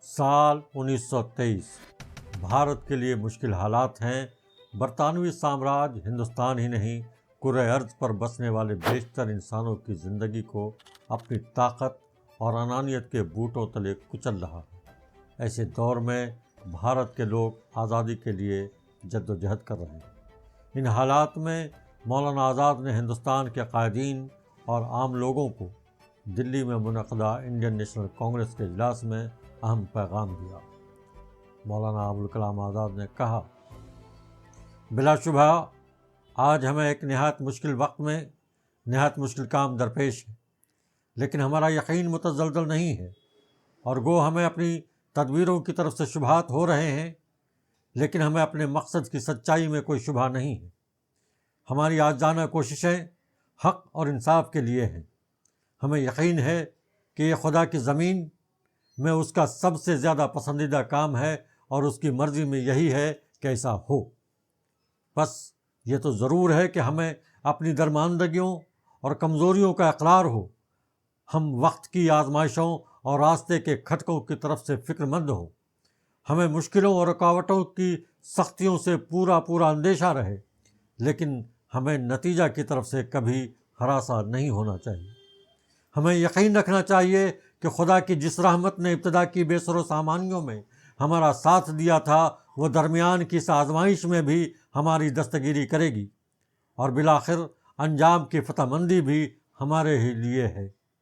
سال 1923 بھارت کے لیے مشکل حالات ہیں۔ برطانوی سامراج ہندوستان ہی نہیں، کرۂ ارض پر بسنے والے بیشتر انسانوں کی زندگی کو اپنی طاقت اور انانیت کے بوٹوں تلے کچل رہا ہے۔ ایسے دور میں بھارت کے لوگ آزادی کے لیے جد و جہد کر رہے ہیں۔ ان حالات میں مولانا آزاد نے ہندوستان کے قائدین اور عام لوگوں کو دلی میں منعقدہ انڈین نیشنل کانگریس کے اجلاس میں اہم پیغام دیا۔ مولانا ابوالکلام آزاد نے کہا، بلا شبہ آج ہمیں ایک نہایت مشکل وقت میں نہایت مشکل کام درپیش ہے، لیکن ہمارا یقین متزلزل نہیں ہے، اور گو ہمیں اپنی تدبیروں کی طرف سے شبہات ہو رہے ہیں، لیکن ہمیں اپنے مقصد کی سچائی میں کوئی شبہ نہیں ہے۔ ہماری عاجزانہ کوششیں حق اور انصاف کے لیے ہیں۔ ہمیں یقین ہے کہ یہ خدا کی زمین میں اس کا سب سے زیادہ پسندیدہ کام ہے، اور اس کی مرضی میں یہی ہے کہ ایسا ہو۔ بس یہ تو ضرور ہے کہ ہمیں اپنی درماندگیوں اور کمزوریوں کا اقرار ہو، ہم وقت کی آزمائشوں اور راستے کے کھٹکوں کی طرف سے فکر مند ہوں، ہمیں مشکلوں اور رکاوٹوں کی سختیوں سے پورا اندیشہ رہے، لیکن ہمیں نتیجہ کی طرف سے کبھی ہراساں نہیں ہونا چاہیے۔ ہمیں یقین رکھنا چاہیے کہ خدا کی جس رحمت نے ابتدا کی بے سر و سامانیوں میں ہمارا ساتھ دیا تھا، وہ درمیان کی اس آزمائش میں بھی ہماری دستگیری کرے گی، اور بالآخر انجام کی فتح مندی بھی ہمارے ہی لیے ہے۔